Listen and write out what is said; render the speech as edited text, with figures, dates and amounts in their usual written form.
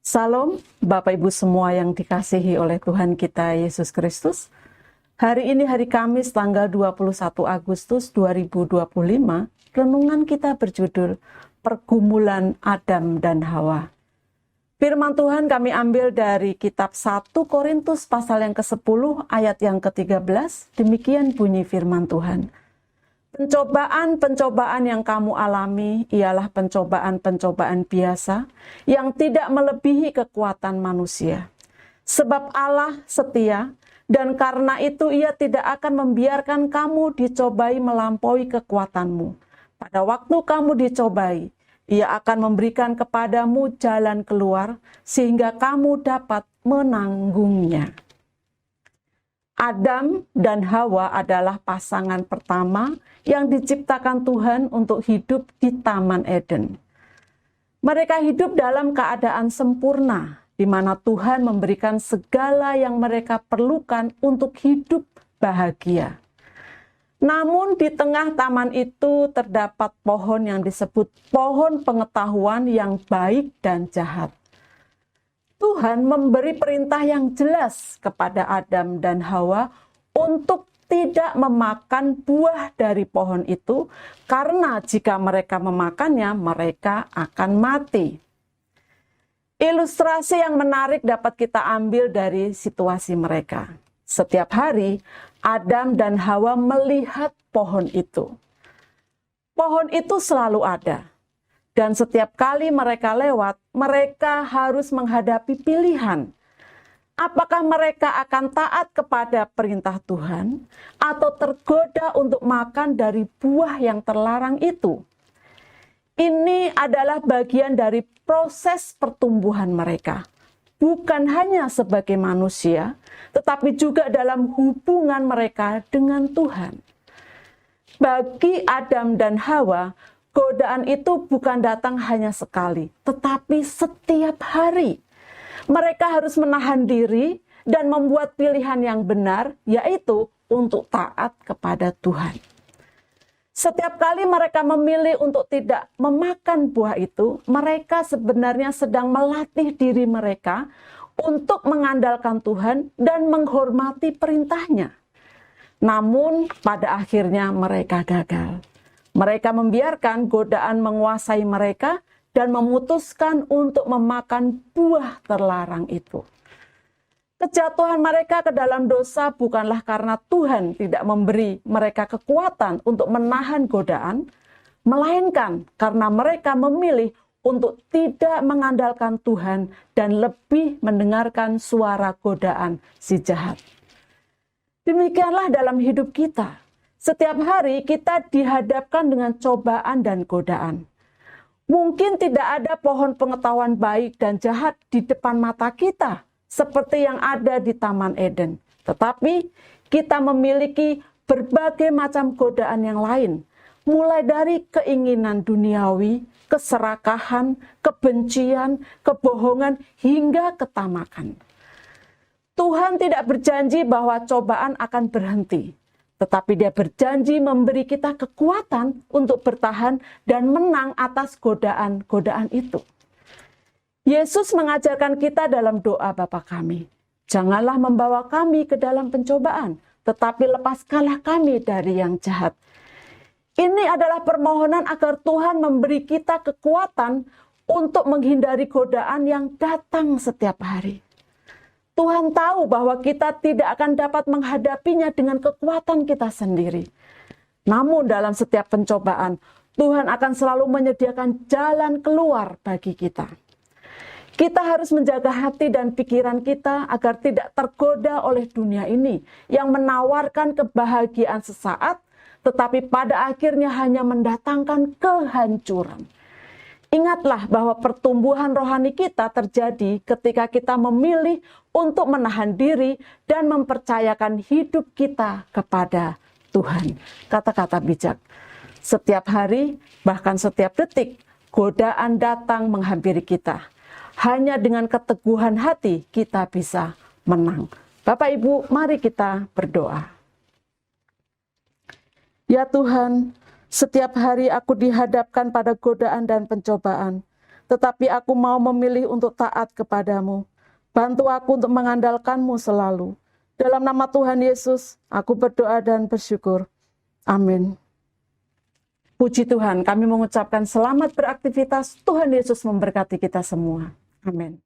Salam, Bapak Ibu semua yang dikasihi oleh Tuhan kita Yesus Kristus. Hari ini hari Kamis tanggal 21 Agustus 2025, renungan kita berjudul Pergumulan Adam dan Hawa. Firman Tuhan kami ambil dari kitab 1 Korintus pasal yang ke-10 ayat yang ke-13, demikian bunyi firman Tuhan. Pencobaan-pencobaan yang kamu alami ialah pencobaan-pencobaan biasa yang tidak melebihi kekuatan manusia. Sebab Allah setia dan karena itu Ia tidak akan membiarkan kamu dicobai melampaui kekuatanmu. Pada waktu kamu dicobai, Ia akan memberikan kepadamu jalan keluar sehingga kamu dapat menanggungnya. Adam dan Hawa adalah pasangan pertama yang diciptakan Tuhan untuk hidup di Taman Eden. Mereka hidup dalam keadaan sempurna, di mana Tuhan memberikan segala yang mereka perlukan untuk hidup bahagia. Namun di tengah taman itu terdapat pohon yang disebut pohon pengetahuan yang baik dan jahat. Tuhan memberi perintah yang jelas kepada Adam dan Hawa untuk tidak memakan buah dari pohon itu, karena jika mereka memakannya, mereka akan mati. Ilustrasi yang menarik dapat kita ambil dari situasi mereka. Setiap hari, Adam dan Hawa melihat pohon itu. Pohon itu selalu ada. Dan setiap kali mereka lewat, mereka harus menghadapi pilihan. Apakah mereka akan taat kepada perintah Tuhan atau tergoda untuk makan dari buah yang terlarang itu? Ini adalah bagian dari proses pertumbuhan mereka. Bukan hanya sebagai manusia, tetapi juga dalam hubungan mereka dengan Tuhan. Bagi Adam dan Hawa, godaan itu bukan datang hanya sekali, tetapi setiap hari. Mereka harus menahan diri dan membuat pilihan yang benar, yaitu untuk taat kepada Tuhan. Setiap kali mereka memilih untuk tidak memakan buah itu, mereka sebenarnya sedang melatih diri mereka untuk mengandalkan Tuhan dan menghormati perintahnya. Namun pada akhirnya mereka gagal. Mereka membiarkan godaan menguasai mereka dan memutuskan untuk memakan buah terlarang itu. Kejatuhan mereka ke dalam dosa bukanlah karena Tuhan tidak memberi mereka kekuatan untuk menahan godaan, melainkan karena mereka memilih untuk tidak mengandalkan Tuhan dan lebih mendengarkan suara godaan si jahat. Demikianlah dalam hidup kita. Setiap hari kita dihadapkan dengan cobaan dan godaan. Mungkin tidak ada pohon pengetahuan baik dan jahat di depan mata kita, seperti yang ada di Taman Eden. Tetapi kita memiliki berbagai macam godaan yang lain, mulai dari keinginan duniawi, keserakahan, kebencian, kebohongan, hingga ketamakan. Tuhan tidak berjanji bahwa cobaan akan berhenti. Tetapi Dia berjanji memberi kita kekuatan untuk bertahan dan menang atas godaan-godaan itu. Yesus mengajarkan kita dalam doa Bapa kami, janganlah membawa kami ke dalam pencobaan, tetapi lepaskanlah kami dari yang jahat. Ini adalah permohonan agar Tuhan memberi kita kekuatan untuk menghindari godaan yang datang setiap hari. Tuhan tahu bahwa kita tidak akan dapat menghadapinya dengan kekuatan kita sendiri. Namun dalam setiap pencobaan, Tuhan akan selalu menyediakan jalan keluar bagi kita. Kita harus menjaga hati dan pikiran kita agar tidak tergoda oleh dunia ini yang menawarkan kebahagiaan sesaat, tetapi pada akhirnya hanya mendatangkan kehancuran. Ingatlah bahwa pertumbuhan rohani kita terjadi ketika kita memilih untuk menahan diri dan mempercayakan hidup kita kepada Tuhan. Kata-kata bijak. Setiap hari, bahkan setiap detik, godaan datang menghampiri kita. Hanya dengan keteguhan hati kita bisa menang. Bapak Ibu, mari kita berdoa. Ya Tuhan, setiap hari aku dihadapkan pada godaan dan pencobaan. tetapi aku mau memilih untuk taat kepadamu. Bantu aku untuk mengandalkanmu selalu. Dalam nama Tuhan Yesus, aku berdoa dan bersyukur. Amin. Puji Tuhan, kami mengucapkan selamat beraktivitas. Tuhan Yesus memberkati kita semua. Amin.